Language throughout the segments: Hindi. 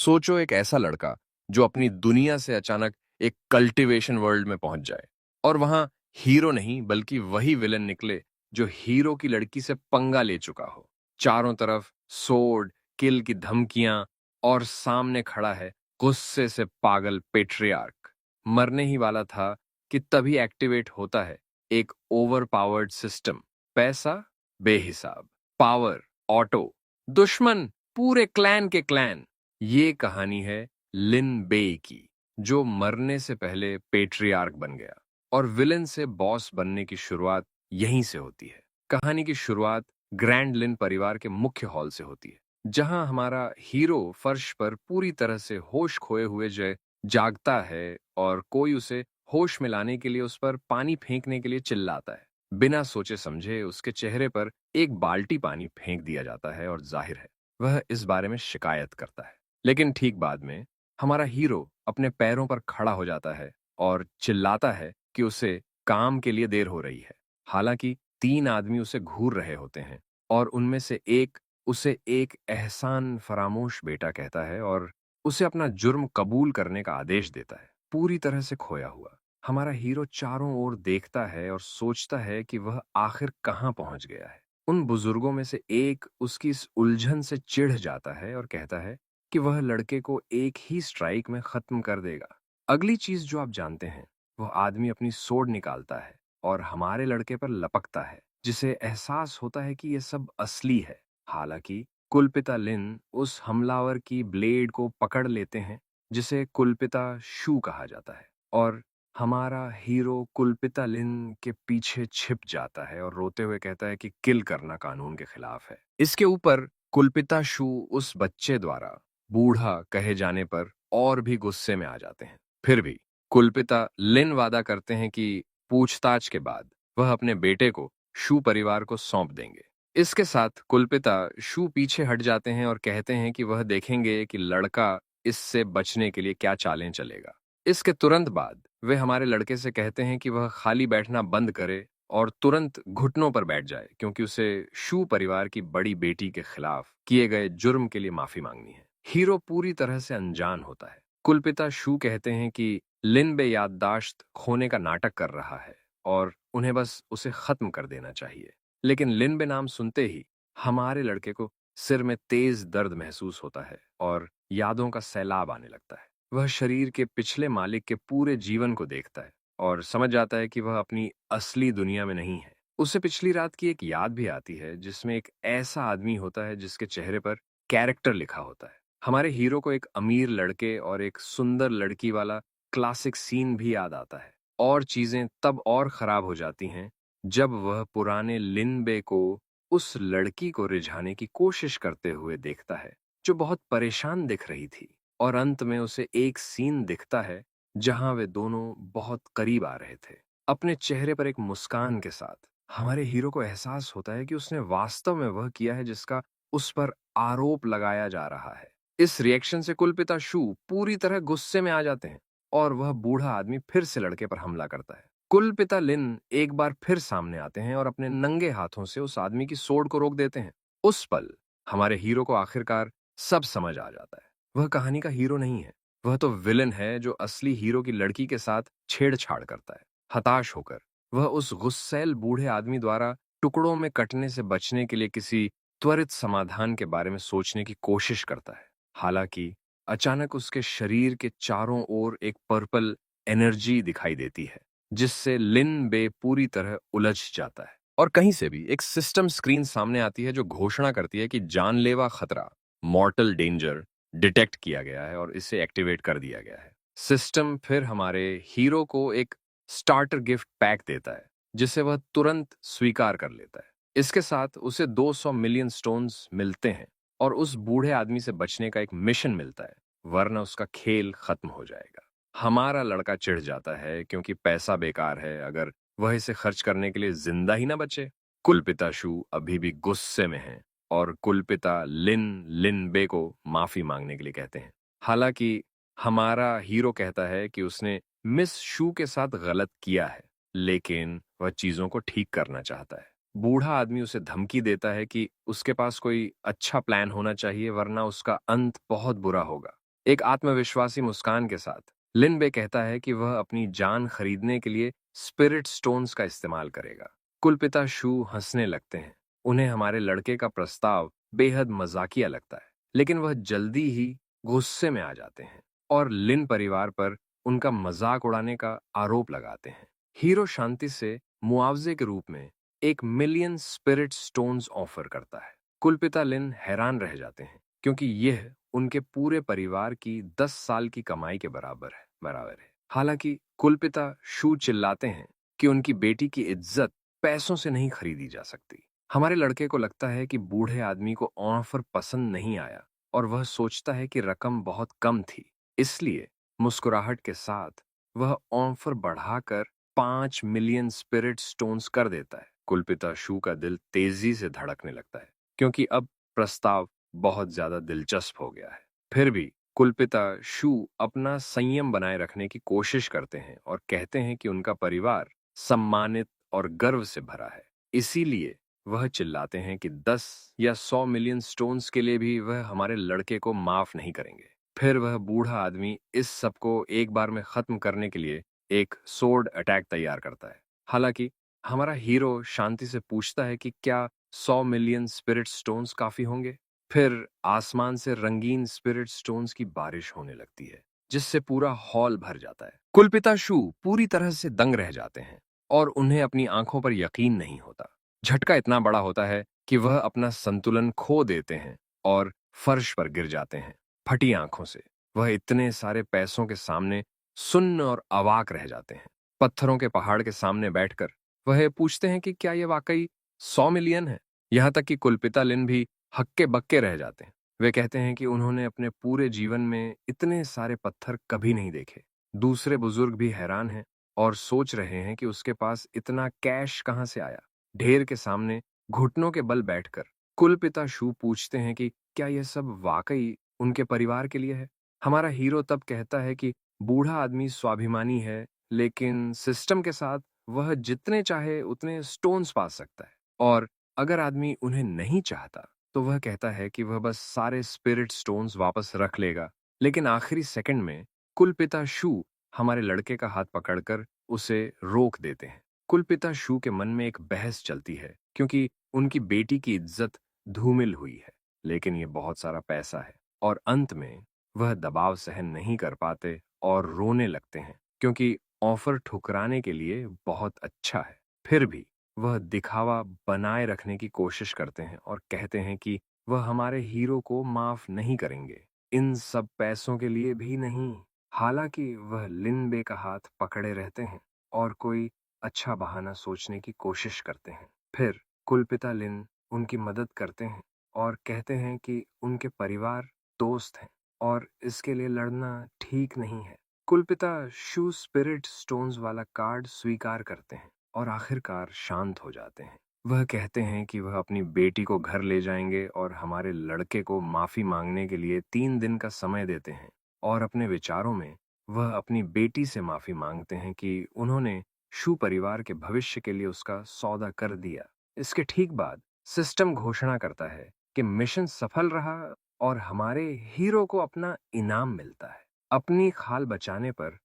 सोचो एक ऐसा लड़का जो अपनी दुनिया से अचानक एक कल्टीवेशन वर्ल्ड में पहुंच जाए और वहां हीरो नहीं बल्कि वही विलन निकले जो हीरो की लड़की से पंगा ले चुका हो। चारों तरफ सोड, किल की धमकियां और सामने खड़ा है गुस्से से पागल पेट्रियार्क। मरने ही वाला था कि तभी एक्टिवेट होता है एक ओवर पावर्ड सिस्टम। पैसा बेहिसाब, पावर ऑटो, दुश्मन पूरे क्लैन के क्लैन। ये कहानी है लिन बे की, जो मरने से पहले पेट्रियार्क बन गया और विलन से बॉस बनने की शुरुआत यहीं से होती है। कहानी की शुरुआत ग्रैंड लिन परिवार के मुख्य हॉल से होती है, जहां हमारा हीरो फर्श पर पूरी तरह से होश खोए हुए जय जागता है और कोई उसे होश में लाने के लिए उस पर पानी फेंकने के लिए चिल्लाता है। बिना सोचे समझे उसके चेहरे पर एक बाल्टी पानी फेंक दिया जाता है और जाहिर है वह इस बारे में शिकायत करता है। लेकिन ठीक बाद में हमारा हीरो अपने पैरों पर खड़ा हो जाता है और चिल्लाता है कि उसे काम के लिए देर हो रही है। हालांकि तीन आदमी उसे घूर रहे होते हैं और उनमें से एक उसे एक एहसान फरामोश बेटा कहता है और उसे अपना जुर्म कबूल करने का आदेश देता है। पूरी तरह से खोया हुआ हमारा हीरो चारों ओर देखता है और सोचता है कि वह आखिर कहां पहुंच गया है। उन बुजुर्गों में से एक उसकी इस उलझन से चिढ़ जाता है और कहता है कि वह लड़के को एक ही स्ट्राइक में खत्म कर देगा। अगली चीज जो आप जानते हैं, वह आदमी अपनी सोड निकालता है और हमारे लड़के पर लपकता है, जिसे एहसास होता है कि यह सब असली है। हालांकि कुलपिता लिन उस हमलावर की ब्लेड को पकड़ लेते हैं, जिसे कुलपिता शू कहा जाता है, और हमारा हीरो कुलपिता लिन के पीछे छिप जाता है और रोते हुए कहता है कि किल करना कानून के खिलाफ है। इसके ऊपर कुलपिता शू उस बच्चे द्वारा बूढ़ा कहे जाने पर और भी गुस्से में आ जाते हैं। फिर भी कुलपिता लिन वादा करते हैं कि पूछताछ के बाद वह अपने बेटे को शू परिवार को सौंप देंगे। इसके साथ कुलपिता शू पीछे हट जाते हैं और कहते हैं कि वह देखेंगे कि लड़का इससे बचने के लिए क्या चालें चलेगा। इसके तुरंत बाद वे हमारे लड़के से कहते हैं कि वह खाली बैठना बंद करे और तुरंत घुटनों पर बैठ जाए, क्योंकि उसे शू परिवार की बड़ी बेटी के खिलाफ किए गए जुर्म के लिए माफी मांगनी है। हीरो पूरी तरह से अनजान होता है। कुलपिता शू कहते हैं कि लिन बे याददाश्त खोने का नाटक कर रहा है और उन्हें बस उसे खत्म कर देना चाहिए। लेकिन लिन बे नाम सुनते ही हमारे लड़के को सिर में तेज दर्द महसूस होता है और यादों का सैलाब आने लगता है। वह शरीर के पिछले मालिक के पूरे जीवन को देखता है और समझ जाता है कि वह अपनी असली दुनिया में नहीं है। उसे पिछली रात की एक याद भी आती है, जिसमें एक ऐसा आदमी होता है जिसके चेहरे पर कैरेक्टर लिखा होता है। हमारे हीरो को एक अमीर लड़के और एक सुंदर लड़की वाला क्लासिक सीन भी याद आता है, और चीजें तब और खराब हो जाती हैं जब वह पुराने लिनबे को उस लड़की को रिझाने की कोशिश करते हुए देखता है जो बहुत परेशान दिख रही थी। और अंत में उसे एक सीन दिखता है जहां वे दोनों बहुत करीब आ रहे थे, अपने चेहरे पर एक मुस्कान के साथ। हमारे हीरो को एहसास होता है कि उसने वास्तव में वह किया है जिसका उस पर आरोप लगाया जा रहा है। इस रिएक्शन से कुलपिता शू पूरी तरह गुस्से में आ जाते हैं और वह बूढ़ा आदमी फिर से लड़के पर हमला करता है। कुलपिता लिन एक बार फिर सामने आते हैं और अपने नंगे हाथों से उस आदमी की सोड को रोक देते हैं। उस पल हमारे हीरो को आखिरकार सब समझ आ जाता है। वह कहानी का हीरो नहीं है, वह तो विलन है जो असली हीरो की लड़की के साथ छेड़छाड़ करता है। हताश होकर वह उस गुस्सैल बूढ़े आदमी द्वारा टुकड़ों में कटने से बचने के लिए किसी त्वरित समाधान के बारे में सोचने की कोशिश करता है। हालांकि अचानक उसके शरीर के चारों ओर एक पर्पल एनर्जी दिखाई देती है, जिससे लिन बे पूरी तरह उलझ जाता है। और कहीं से भी एक सिस्टम स्क्रीन सामने आती है जो घोषणा करती है कि जानलेवा खतरा, मॉर्टल डेंजर डिटेक्ट किया गया है और इसे एक्टिवेट कर दिया गया है। सिस्टम फिर हमारे हीरो को एक स्टार्टर गिफ्ट पैक देता है, जिसे वह तुरंत स्वीकार कर लेता है। इसके साथ उसे 200 मिलियन स्टोन्स मिलते हैं और उस बूढ़े आदमी से बचने का एक मिशन मिलता है, वरना उसका खेल खत्म हो जाएगा। हमारा लड़का चिढ़ जाता है क्योंकि पैसा बेकार है अगर वह इसे खर्च करने के लिए जिंदा ही ना बचे। कुलपिता शू अभी भी गुस्से में हैं और कुलपिता लिन बे को माफी मांगने के लिए कहते हैं। हालांकि हमारा हीरो कहता है कि उसने मिस शू के साथ गलत किया है, लेकिन वह चीजों को ठीक करना चाहता है। बूढ़ा आदमी उसे धमकी देता है कि उसके पास कोई अच्छा प्लान होना चाहिए, वरना उसका अंत बहुत बुरा होगा। एक आत्मविश्वासी मुस्कान के साथ लिन बे कहता है कि वह अपनी जान खरीदने के लिए स्पिरिट स्टोन्स का इस्तेमाल करेगा। कुलपिता शू हंसने लगते हैं। उन्हें हमारे लड़के का प्रस्ताव बेहद मजाकिया लगता है, लेकिन वह जल्दी ही गुस्से में आ जाते हैं और लिन परिवार पर उनका मजाक उड़ाने का आरोप लगाते हैं। हीरो शांति से मुआवजे के रूप में 1 मिलियन स्पिरिट स्टोन्स ऑफर करता है। कुलपिता लिन हैरान रह जाते हैं क्योंकि यह उनके पूरे परिवार की 10 साल की कमाई के बराबर है। हालांकि कुलपिता शू चिल्लाते हैं कि उनकी बेटी की इज्जत पैसों से नहीं खरीदी जा सकती। हमारे लड़के को लगता है कि बूढ़े आदमी को ऑफर पसंद नहीं आया और वह सोचता है कि रकम बहुत कम थी। इसलिए मुस्कुराहट के साथ वह ऑफर बढ़ाकर 5 मिलियन स्पिरिट स्टोन्स कर देता है। कुलपिता शू का दिल तेजी से धड़कने लगता है क्योंकि अब प्रस्ताव बहुत ज्यादा दिलचस्प हो गया है। फिर भी कुलपिता शू अपना संयम बनाए रखने की कोशिश करते हैं और कहते हैं कि उनका परिवार सम्मानित और गर्व से भरा है। इसीलिए वह चिल्लाते हैं कि 10 या 100 मिलियन स्टोन्स के लिए भी वह हमारे लड़के को माफ नहीं करेंगे। फिर वह बूढ़ा आदमी इस सब को एक बार में खत्म करने के लिए एक सोर्ड अटैक तैयार करता है। हालांकि हमारा हीरो शांति से पूछता है कि क्या 100 मिलियन स्पिरिट स्टोन्स काफी होंगे। फिर आसमान से रंगीन स्पिरिट स्टोन्स की बारिश होने लगती है, जिससे पूरा हॉल भर जाता है। कुलपिता शू पूरी तरह से दंग रह जाते हैं और उन्हें अपनी आंखों पर यकीन नहीं होता। झटका इतना बड़ा होता है कि वह अपना संतुलन खो देते हैं और फर्श पर गिर जाते हैं। फटी आंखों से वह इतने सारे पैसों के सामने सुन्न और अवाक रह जाते हैं। पत्थरों के पहाड़ के सामने बैठकर वह पूछते हैं कि क्या यह वाकई 100 मिलियन है। यहां तक कि कुलपिता लिन भी हक्के बक्के रह जाते हैं। वे कहते हैं कि उन्होंने अपने पूरे जीवन में इतने सारे पत्थर कभी नहीं देखे। दूसरे बुजुर्ग भी हैरान हैं और सोच रहे हैं कि उसके पास इतना कैश कहां से आया। ढेर के सामने घुटनों के बल बैठकर कुलपिता शू पूछते हैं कि क्या यह सब वाकई उनके परिवार के लिए है। हमारा हीरो तब कहता है कि बूढ़ा आदमी स्वाभिमानी है, लेकिन सिस्टम के साथ वह जितने चाहे उतने स्टोन्स पा सकता है, और अगर आदमी उन्हें नहीं चाहता तो वह कहता है कि वह बस सारे स्पिरिट स्टोन्स वापस रख लेगा। लेकिन आखिरी सेकंड में कुलपिता शू हमारे लड़के का हाथ पकड़कर उसे रोक देते हैं। कुलपिता शू के मन में एक बहस चलती है क्योंकि उनकी बेटी की इज्जत धूमिल हुई है, लेकिन ये बहुत सारा पैसा है, और अंत में वह दबाव सहन नहीं कर पाते और रोने लगते हैं क्योंकि ऑफर ठुकराने के लिए बहुत अच्छा है। फिर भी वह दिखावा बनाए रखने की कोशिश करते हैं और कहते हैं कि वह हमारे हीरो को माफ नहीं करेंगे, इन सब पैसों के लिए भी नहीं। हालांकि वह लिन बे का हाथ पकड़े रहते हैं और कोई अच्छा बहाना सोचने की कोशिश करते हैं। फिर कुलपिता लिन उनकी मदद करते हैं और कहते हैं कि उनके परिवार दोस्त हैं और इसके लिए लड़ना ठीक नहीं है। कुलपिता शू स्पिरिट स्टोन्स वाला कार्ड स्वीकार करते हैं और आखिरकार शांत हो जाते हैं। वह कहते हैं कि वह अपनी बेटी को घर ले जाएंगे और हमारे लड़के को माफी मांगने के लिए 3 दिन का समय देते हैं, और अपने विचारों में वह अपनी बेटी से माफी मांगते हैं कि उन्होंने शू परिवार के भविष्य के लिए उसका सौदा कर दिया। इसके ठीक बाद सिस्टम घोषणा करता है कि मिशन सफल रहा और हमारे हीरो को अपना इनाम मिलता है। अपनी खाल बचाने पर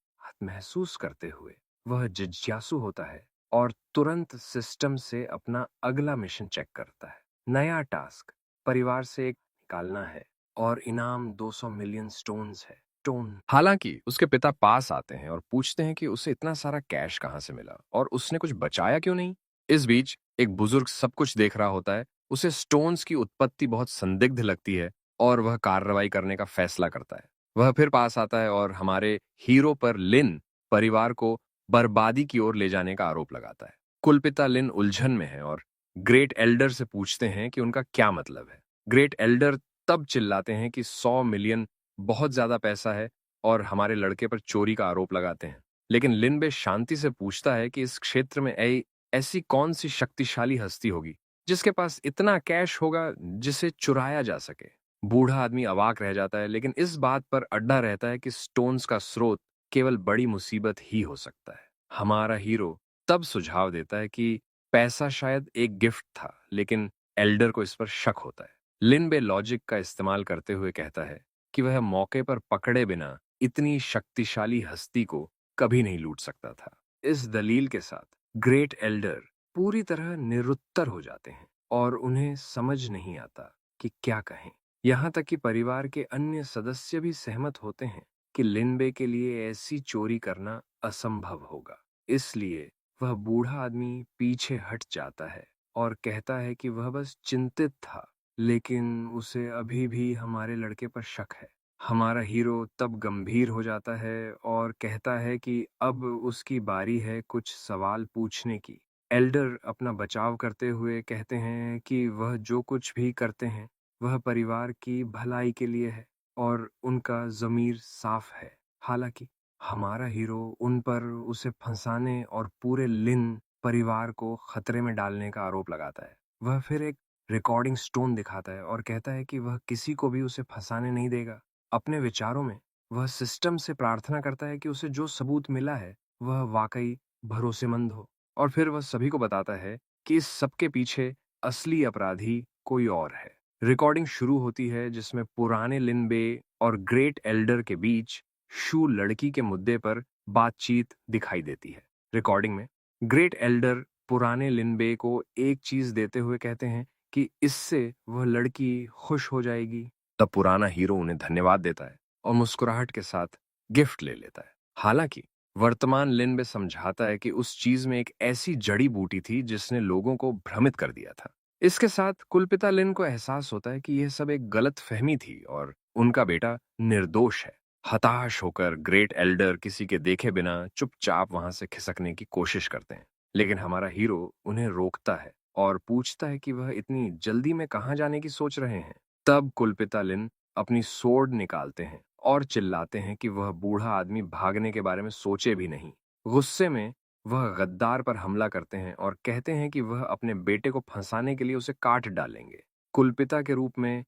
महसूस करते हुए वह जिज्ञासु होता है और तुरंत सिस्टम से अपना अगला मिशन चेक करता है। नया टास्क परिवार से एक निकालना है और इनाम 200 मिलियन स्टोन्स है। हालांकि उसके पिता पास आते हैं और पूछते हैं कि उसे इतना सारा कैश कहां से मिला और उसने कुछ बचाया क्यों नहीं। इस बीच एक बुजुर्ग सब कुछ देख रहा होता है। उसे स्टोन्स की उत्पत्ति बहुत संदिग्ध लगती है और वह कार्रवाई करने का फैसला करता है। वह फिर पास आता है और हमारे हीरो पर लिन परिवार को बर्बादी की ओर ले जाने का आरोप लगाता है। कुलपिता लिन उलझन में है और ग्रेट एल्डर से पूछते हैं कि उनका क्या मतलब है। ग्रेट एल्डर तब चिल्लाते हैं कि 100 मिलियन बहुत ज्यादा पैसा है और हमारे लड़के पर चोरी का आरोप लगाते हैं। लेकिन लिनबे शांति से पूछता है कि इस क्षेत्र में ऐसी कौन सी शक्तिशाली हस्ती होगी जिसके पास इतना कैश होगा जिसे चुराया जा सके। बूढ़ा आदमी अवाक रह जाता है, लेकिन इस बात पर अड्डा रहता है कि स्टोन्स का स्रोत केवल बड़ी मुसीबत ही हो सकता है। हमारा हीरो तब सुझाव देता है कि पैसा शायद एक गिफ्ट था, लेकिन एल्डर को इस पर शक होता है। लिनबे लॉजिक का इस्तेमाल करते हुए कहता है कि वह मौके पर पकड़े बिना इतनी शक्तिशाली हस्ती को कभी नहीं लूट सकता था। इस दलील के साथ ग्रेट एल्डर पूरी तरह निरुत्तर हो जाते हैं और उन्हें समझ नहीं आता कि क्या कहें। यहाँ तक कि परिवार के अन्य सदस्य भी सहमत होते हैं कि लिनबे के लिए ऐसी चोरी करना असंभव होगा। इसलिए वह बूढ़ा आदमी पीछे हट जाता है और कहता है कि वह बस चिंतित था, लेकिन उसे अभी भी हमारे लड़के पर शक है। हमारा हीरो तब गंभीर हो जाता है और कहता है कि अब उसकी बारी है कुछ सवाल पूछने की। एल्डर अपना बचाव करते हुए कहते हैं कि वह जो कुछ भी करते हैं वह परिवार की भलाई के लिए है और उनका ज़मीर साफ है। हालांकि हमारा हीरो उन पर उसे फंसाने और पूरे लिन परिवार को खतरे में डालने का आरोप लगाता है। वह फिर एक रिकॉर्डिंग स्टोन दिखाता है और कहता है कि वह किसी को भी उसे फंसाने नहीं देगा। अपने विचारों में वह सिस्टम से प्रार्थना करता है कि उसे जो सबूत मिला है वह वाकई भरोसेमंद हो, और फिर वह सभी को बताता है कि इस सब के पीछे असली अपराधी कोई और है। रिकॉर्डिंग शुरू होती है जिसमें पुराने लिनबे और ग्रेट एल्डर के बीच शू लड़की के मुद्दे पर बातचीत दिखाई देती है। रिकॉर्डिंग में ग्रेट एल्डर पुराने लिनबे को एक चीज देते हुए कहते हैं कि इससे वह लड़की खुश हो जाएगी। तब पुराना हीरो उन्हें धन्यवाद देता है और मुस्कुराहट के साथ गिफ्ट ले लेता है। हालांकि वर्तमान लिनबे समझाता है कि उस चीज में एक ऐसी जड़ी बूटी थी जिसने लोगों को भ्रमित कर दिया था। इसके साथ कुलपिता लिन को एहसास होता है कि यह सब एक गलत फहमी थी और उनका बेटा निर्दोष है। हताश होकर ग्रेट एल्डर किसी के देखे बिना चुपचाप वहां से खिसकने की कोशिश करते हैं, लेकिन हमारा हीरो उन्हें रोकता है और पूछता है कि वह इतनी जल्दी में कहाँ जाने की सोच रहे हैं। तब कुलपिता लिन अपनी सोर्ड निकालते हैं और चिल्लाते हैं कि वह बूढ़ा आदमी भागने के बारे में सोचे भी नहीं। गुस्से में वह गद्दार पर हमला करते हैं और कहते हैं कि वह अपने बेटे को फंसाने के लिए उसे काट डालेंगे। कुलपिता के रूप में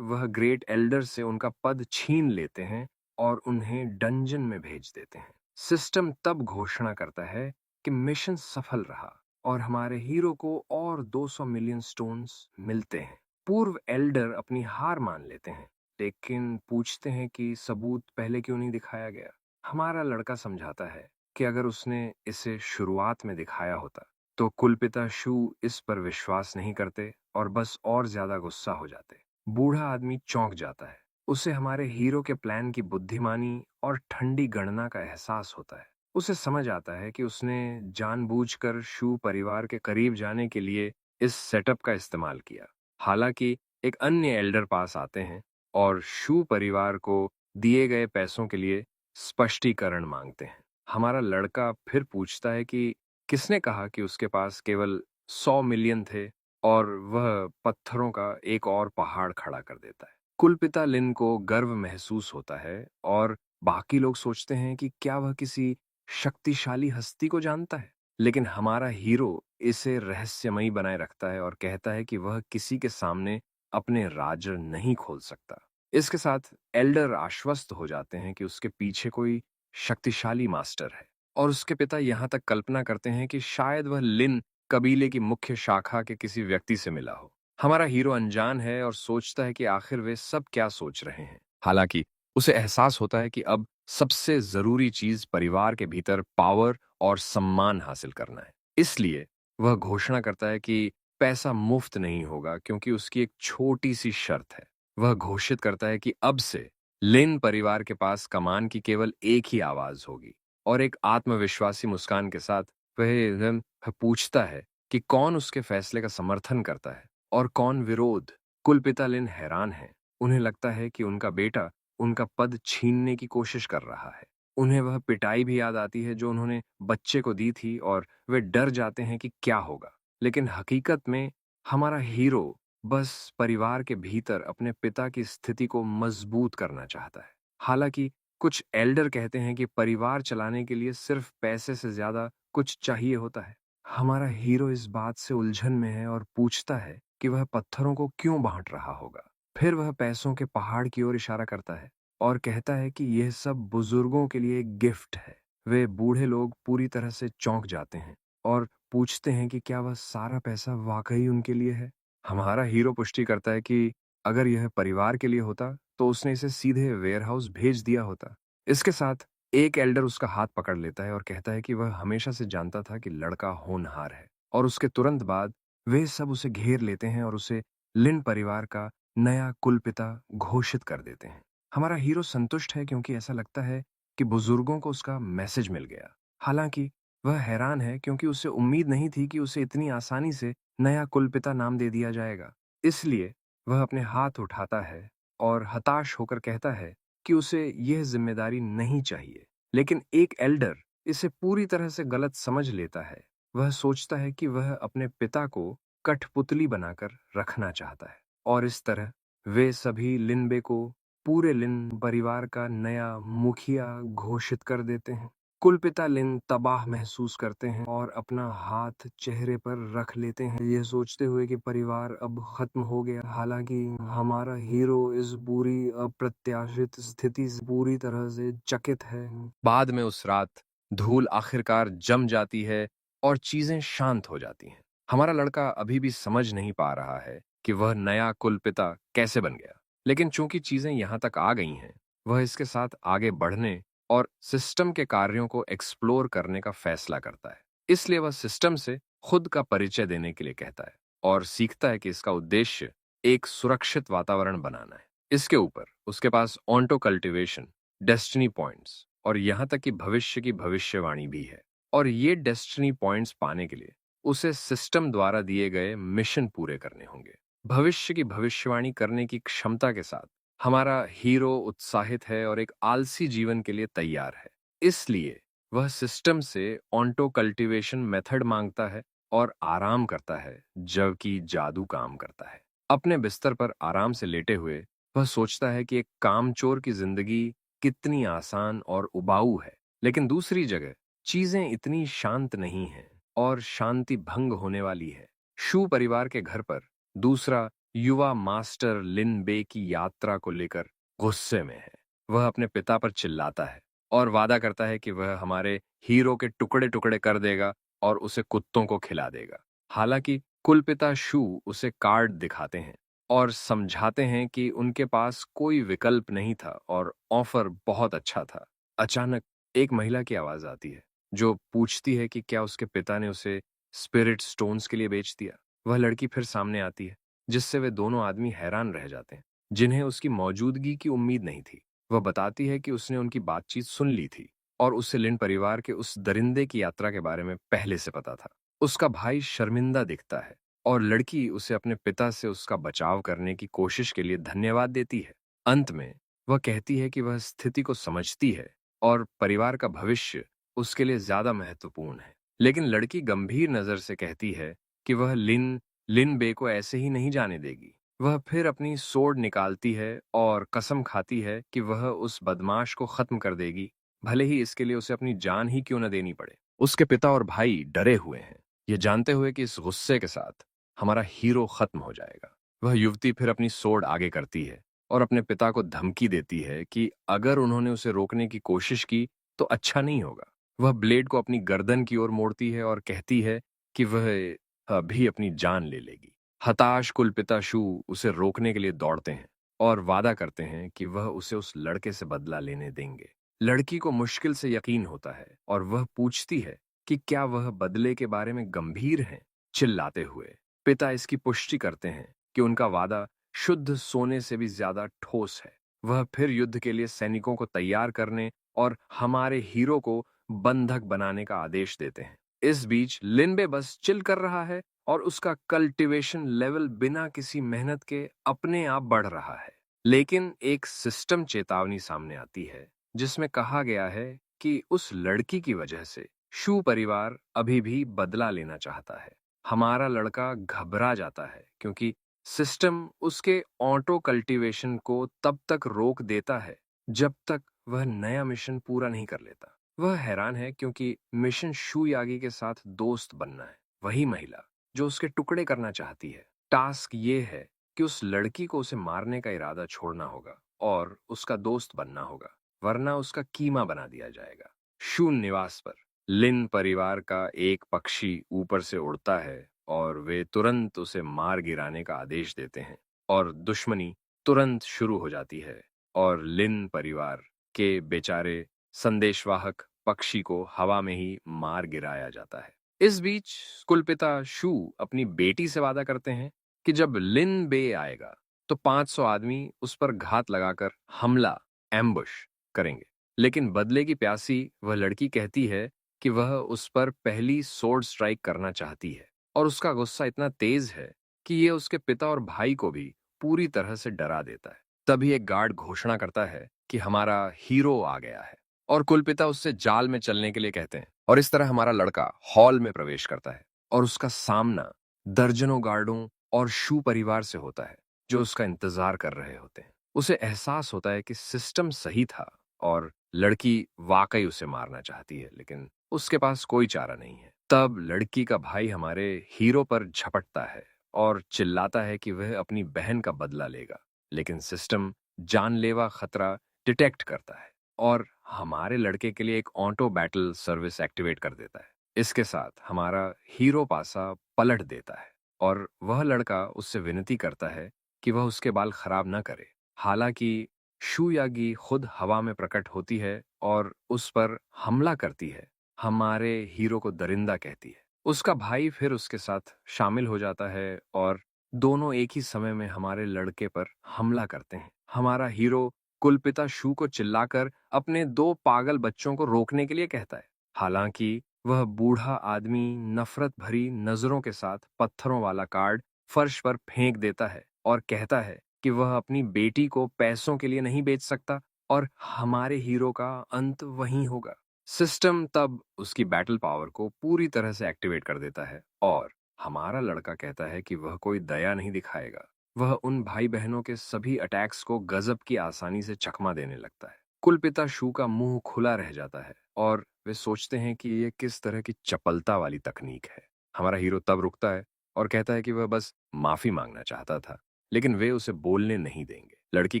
वह ग्रेट एल्डर से उनका पद छीन लेते हैं और उन्हें डंजन में भेज देते हैं। सिस्टम तब घोषणा करता है कि मिशन सफल रहा और हमारे हीरो को और 200 मिलियन स्टोन्स मिलते हैं। पूर्व एल्डर अपनी हार मान लेते हैं, लेकिन पूछते हैं कि सबूत पहले क्यों नहीं दिखाया गया। हमारा लड़का समझाता है कि अगर उसने इसे शुरुआत में दिखाया होता तो कुलपिता शू इस पर विश्वास नहीं करते और बस और ज्यादा गुस्सा हो जाते। बूढ़ा आदमी चौंक जाता है। उसे हमारे हीरो के प्लान की बुद्धिमानी और ठंडी गणना का एहसास होता है। उसे समझ आता है कि उसने जानबूझकर शू परिवार के करीब जाने के लिए इस सेटअप का इस्तेमाल किया। हालांकि एक अन्य एल्डर पास आते हैं और शू परिवार को दिए गए पैसों के लिए स्पष्टीकरण मांगते हैं। हमारा लड़का फिर पूछता है कि किसने कहा कि उसके पास केवल 100 मिलियन थे, और वह पत्थरों का एक और पहाड़ खड़ा कर देता है। कुलपिता लिन को गर्व महसूस होता है और बाकी लोग सोचते हैं कि क्या वह किसी शक्तिशाली हस्ती को जानता है, लेकिन हमारा हीरो इसे रहस्यमयी बनाए रखता है और कहता है कि वह किसी के सामने अपने राज नहीं खोल सकता। इसके साथ एल्डर आश्वस्त हो जाते हैं कि उसके पीछे कोई शक्तिशाली मास्टर है, और उसके पिता यहाँ तक कल्पना करते हैं कि शायद वह लिन कबीले की मुख्य शाखा के किसी व्यक्ति से मिला हो। हमारा हीरो अनजान है और सोचता है कि आखिर वे सब क्या सोच रहे हैं। हालांकि उसे एहसास होता है कि अब सबसे जरूरी चीज परिवार के भीतर पावर और सम्मान हासिल करना है। इसलिए वह घोषणा करता है कि पैसा मुफ्त नहीं होगा, क्योंकि उसकी एक छोटी सी शर्त है। वह घोषित करता है कि अब से लिन परिवार के पास कमान की केवल एक ही आवाज होगी, और एक आत्मविश्वासी मुस्कान के साथ वह पूछता है कि कौन उसके फैसले का समर्थन करता है और कौन विरोध। कुलपिता लिन हैरान है। उन्हें लगता है कि उनका बेटा उनका पद छीनने की कोशिश कर रहा है। उन्हें वह पिटाई भी याद आती है जो उन्होंने बच्चे को दी थी, और वे डर जाते हैं कि क्या होगा। लेकिन हकीकत में हमारा हीरो बस परिवार के भीतर अपने पिता की स्थिति को मजबूत करना चाहता है। हालांकि कुछ एल्डर कहते हैं कि परिवार चलाने के लिए सिर्फ पैसे से ज्यादा कुछ चाहिए होता है। हमारा हीरो इस बात से उलझन में है और पूछता है कि वह पत्थरों को क्यों बांट रहा होगा। फिर वह पैसों के पहाड़ की ओर इशारा करता है और कहता है कि यह सब बुजुर्गों के लिए एक गिफ्ट है। वे बूढ़े लोग पूरी तरह से चौंक जाते हैं और पूछते हैं कि क्या वह सारा पैसा वाकई उनके लिए है। हमारा हीरो पुष्टि करता है कि अगर यह परिवार के लिए होता तो उसने इसे सीधे वेयरहाउस भेज दिया होता। इसके साथ एक एल्डर उसका हाथ पकड़ लेता है और कहता है कि वह हमेशा से जानता था कि लड़का होनहार है, और उसके तुरंत बाद वे सब उसे घेर लेते हैं और उसे लिन परिवार का नया कुलपिता घोषित कर देते हैं। हमारा हीरो संतुष्ट है क्योंकि ऐसा लगता है कि बुजुर्गों को उसका मैसेज मिल गया। हालांकि वह हैरान है क्योंकि उसे उम्मीद नहीं थी कि उसे इतनी आसानी से नया कुलपिता नाम दे दिया जाएगा। इसलिए वह अपने हाथ उठाता है और हताश होकर कहता है कि उसे यह जिम्मेदारी नहीं चाहिए। लेकिन एक एल्डर इसे पूरी तरह से गलत समझ लेता है। वह सोचता है कि वह अपने पिता को कठपुतली बनाकर रखना चाहता है, और इस तरह वे सभी लिनबे को पूरे लिन परिवार का नया मुखिया घोषित कर देते हैं। कुलपिता लिन तबाह महसूस करते हैं और अपना हाथ चेहरे पर रख लेते हैं, ये सोचते हुए कि परिवार अब खत्म हो गया। हालांकि हमारा हीरो इस बुरी अप्रत्याशित स्थिति से पूरी तरह से चकित है। बाद में उस रात धूल आखिरकार जम जाती है और चीजें शांत हो जाती हैं। हमारा लड़का अभी भी समझ नहीं पा रहा है कि वह नया कुलपिता कैसे बन गया, लेकिन चूंकि चीजें यहां तक आ गई हैं, वह इसके साथ आगे बढ़ने और सिस्टम के कार्यों को एक्सप्लोर करने का फैसला करता है। इसलिए वह सिस्टम से खुद का परिचय देने के लिए कहता है और सीखता है कि इसका उद्देश्य एक सुरक्षित वातावरण बनाना है। इसके ऊपर उसके पास ऑन्टो कल्टीवेशन, डेस्टिनी पॉइंट्स और यहां तक कि भविष्य की भविष्यवाणी भी है। और ये डेस्टिनी पॉइंट्स पाने के लिए उसे सिस्टम द्वारा दिए गए मिशन पूरे करने होंगे। भविष्य की भविष्यवाणी करने की क्षमता के साथ हमारा हीरो उत्साहित है और एक आलसी जीवन के लिए तैयार है। इसलिए वह सिस्टम से ऑन्टो कल्टीवेशन मेथड मांगता है और आराम करता है, जबकि जादू काम करता है। अपने बिस्तर पर आराम से लेटे हुए वह सोचता है कि एक कामचोर की जिंदगी कितनी आसान और उबाऊ है। लेकिन दूसरी जगह चीजें इतनी शांत नहीं हैं और शांति भंग होने वाली है। शू परिवार के घर पर दूसरा युवा मास्टर लिन बे की यात्रा को लेकर गुस्से में है। वह अपने पिता पर चिल्लाता है और वादा करता है कि वह हमारे हीरो के टुकड़े टुकड़े कर देगा और उसे कुत्तों को खिला देगा। हालांकि कुलपिता शू उसे कार्ड दिखाते हैं और समझाते हैं कि उनके पास कोई विकल्प नहीं था और ऑफर बहुत अच्छा था। अचानक एक महिला की आवाज आती है जो पूछती है कि क्या उसके पिता ने उसे स्पिरिट स्टोन्स के लिए बेच दिया। वह लड़की फिर सामने आती है, जिससे वे दोनों आदमी हैरान रह जाते हैं, जिन्हें उसकी मौजूदगी की उम्मीद नहीं थी। वह बताती है कि उसने उनकी बातचीत सुन ली थी और उसे लिन परिवार के उस दरिंदे की यात्रा के बारे में पहले से पता था। उसका भाई शर्मिंदा दिखता है और लड़की उसे अपने पिता से उसका बचाव करने की कोशिश के लिए धन्यवाद देती है। अंत में वह कहती है कि वह स्थिति को समझती है और परिवार का भविष्य उसके लिए ज्यादा महत्वपूर्ण है। लेकिन लड़की गंभीर नजर से कहती है कि वह लिन लिन बे को ऐसे ही नहीं जाने देगी। वह फिर अपनी सोर्ड निकालती है और कसम खाती है कि वह उस बदमाश को खत्म कर देगी, भले ही इसके लिए उसे अपनी जान ही क्यों न देनी पड़े। उसके पिता और भाई डरे हुए हैं, ये जानते हुए कि इस गुस्से के साथ हमारा हीरो खत्म हो जाएगा। वह युवती फिर अपनी सोर्ड आगे करती है और अपने पिता को धमकी देती है कि अगर उन्होंने उसे रोकने की कोशिश की तो अच्छा नहीं होगा। वह ब्लेड को अपनी गर्दन की ओर मोड़ती है और कहती है कि वह अभी अपनी जान ले लेगी। हताश कुलपिता शू उसे रोकने के लिए दौड़ते हैं और वादा करते हैं कि वह उसे उस लड़के से बदला लेने देंगे। लड़की को मुश्किल से यकीन होता है और वह पूछती है कि क्या वह बदले के बारे में गंभीर हैं। चिल्लाते हुए पिता इसकी पुष्टि करते हैं कि उनका वादा शुद्ध सोने से भी ज्यादा ठोस है। वह फिर युद्ध के लिए सैनिकों को तैयार करने और हमारे हीरो को बंधक बनाने का आदेश देते हैं। इस बीच लिनबे बस चिल कर रहा है और उसका कल्टीवेशन लेवल बिना किसी मेहनत के अपने आप बढ़ रहा है। लेकिन एक सिस्टम चेतावनी सामने आती है जिसमें कहा गया है कि उस लड़की की वजह से शू परिवार अभी भी बदला लेना चाहता है। हमारा लड़का घबरा जाता है क्योंकि सिस्टम उसके ऑटो कल्टीवेशन को तब तक रोक देता है जब तक वह नया मिशन पूरा नहीं कर लेता। वह हैरान है क्योंकि मिशन शू यागी के साथ दोस्त बनना है, वही महिला जो उसके टुकड़े करना चाहती है। टास्क ये है कि उस लड़की को उसे मारने का इरादा छोड़ना होगा और उसका दोस्त बनना होगा, वरना उसका कीमा बना दिया जाएगा। शू निवास पर लिन परिवार का एक पक्षी ऊपर से उड़ता है और वे तुरंत उसे मार गिराने का आदेश देते हैं और दुश्मनी तुरंत शुरू हो जाती है और लिन परिवार के बेचारे संदेशवाहक पक्षी को हवा में ही मार गिराया जाता है। इस बीच कुलपिता शू अपनी बेटी से वादा करते हैं कि जब लिन बे आएगा तो 500 आदमी उस पर घात लगाकर हमला एम्बुश करेंगे। लेकिन बदले की प्यासी वह लड़की कहती है कि वह उस पर पहली सोर्ड स्ट्राइक करना चाहती है और उसका गुस्सा इतना तेज है कि ये उसके पिता और भाई को भी पूरी तरह से डरा देता है। तभी एक गार्ड घोषणा करता है कि हमारा हीरो आ गया है और कुलपिता उससे जाल में चलने के लिए कहते हैं और इस तरह हमारा लड़का हॉल में प्रवेश करता है और उसका सामना दर्जनों गार्डों और शू परिवार से होता है जो उसका इंतजार कर रहे होते हैं। उसे एहसास होता है कि सिस्टम सही था और लड़की वाकई उसे मारना चाहती है, लेकिन उसके पास कोई चारा नहीं है। तब लड़की का भाई हमारे हीरो पर झपटता है और चिल्लाता है कि वह अपनी बहन का बदला लेगा, लेकिन सिस्टम जानलेवा खतरा डिटेक्ट करता है और हमारे लड़के के लिए एक ऑटो बैटल सर्विस एक्टिवेट कर देता है। इसके साथ हमारा हीरो पासा पलट देता है और वह लड़का उससे विनती करता है कि वह उसके बाल खराब ना करे। हालांकि शू यागी खुद हवा में प्रकट होती है और उस पर हमला करती है, हमारे हीरो को दरिंदा कहती है। उसका भाई फिर उसके साथ शामिल हो जाता है और दोनों एक ही समय में हमारे लड़के पर हमला करते हैं। हमारा हीरो कुलपिता शू को चिल्लाकर अपने 2 पागल बच्चों को रोकने के लिए कहता है। हालांकि वह बूढ़ा आदमी नफरत भरी नजरों के साथ पत्थरों वाला कार्ड फर्श पर फेंक देता है और कहता है कि वह अपनी बेटी को पैसों के लिए नहीं बेच सकता और हमारे हीरो का अंत वहीं होगा। सिस्टम तब उसकी बैटल पावर को पूरी तरह से एक्टिवेट कर देता है और हमारा लड़का कहता है कि वह कोई दया नहीं दिखाएगा। वह उन भाई बहनों के सभी अटैक्स को गजब की आसानी से चकमा देने लगता है। कुलपिता शू का मुंह खुला रह जाता है और वे सोचते हैं कि ये किस तरह की चपलता वाली तकनीक है। हमारा हीरो तब रुकता है और कहता है कि वह बस माफी मांगना चाहता था, लेकिन वे उसे बोलने नहीं देंगे। लड़की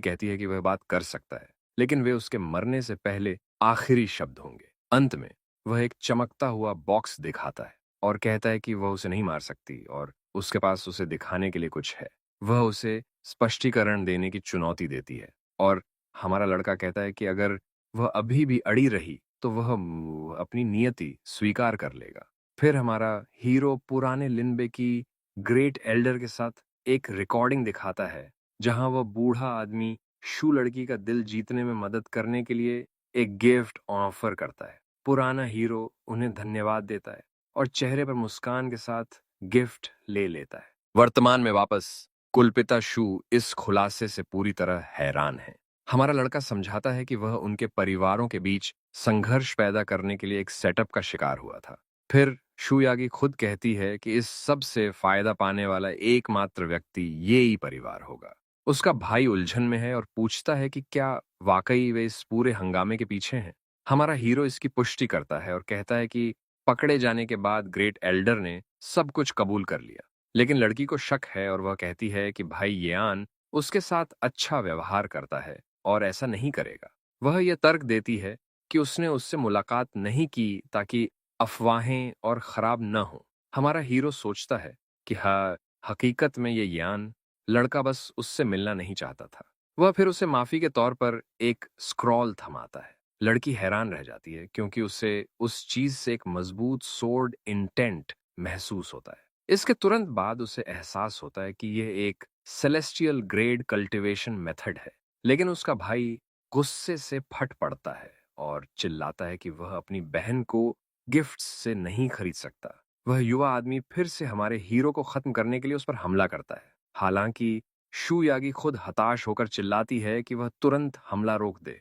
कहती है कि वह बात कर सकता है, लेकिन वे उसके मरने से पहले आखिरी शब्द होंगे। अंत में वह एक चमकता हुआ बॉक्स दिखाता है और कहता है कि वह उसे नहीं मार सकती और उसके पास उसे दिखाने के लिए कुछ है। वह उसे स्पष्टीकरण देने की चुनौती देती है और हमारा लड़का कहता है कि अगर वह अभी भी अड़ी रही तो वह अपनी नियति स्वीकार कर लेगा। फिर हमारा हीरो पुराने लिनबे की ग्रेट एल्डर के साथ एक रिकॉर्डिंग दिखाता है जहां वह बूढ़ा आदमी शू लड़की का दिल जीतने में मदद करने के लिए एक गिफ्ट ऑफर करता है। पुराना हीरो उन्हें धन्यवाद देता है और चेहरे पर मुस्कान के साथ गिफ्ट ले लेता है। वर्तमान में वापस कुलपिता शू इस खुलासे से पूरी तरह हैरान है। हमारा लड़का समझाता है कि वह उनके परिवारों के बीच संघर्ष पैदा करने के लिए एक सेटअप का शिकार हुआ था। फिर शू यागी खुद कहती है कि इस सब से फायदा पाने वाला एकमात्र व्यक्ति ये ही परिवार होगा। उसका भाई उलझन में है और पूछता है कि क्या वाकई वे इस पूरे हंगामे के पीछे हैं। हमारा हीरो इसकी पुष्टि करता है और कहता है कि पकड़े जाने के बाद ग्रेट एल्डर ने सब कुछ कबूल कर लिया, लेकिन लड़की को शक है और वह कहती है कि भाई येआन उसके साथ अच्छा व्यवहार करता है और ऐसा नहीं करेगा। वह यह तर्क देती है कि उसने उससे मुलाकात नहीं की ताकि अफवाहें और खराब न हो। हमारा हीरो सोचता है कि हाँ, हकीकत में ये यान लड़का बस उससे मिलना नहीं चाहता था। वह फिर उसे माफी के तौर पर एक स्क्रॉल थमाता है। लड़की हैरान रह जाती है क्योंकि उसे उस चीज से एक मजबूत सोर्ड इंटेंट महसूस होता है। इसके तुरंत बाद उसे एहसास होता है कि यह एक सेलेस्टियल ग्रेड कल्टीवेशन मेथड है, लेकिन उसका भाई गुस्से से फट पड़ता है और चिल्लाता है कि वह अपनी बहन को गिफ्ट्स से नहीं खरीद सकता। वह युवा आदमी फिर से हमारे हीरो को खत्म करने के लिए उस पर हमला करता है। हालांकि शू यागी खुद हताश होकर चिल्लाती है कि वह तुरंत हमला रोक दे,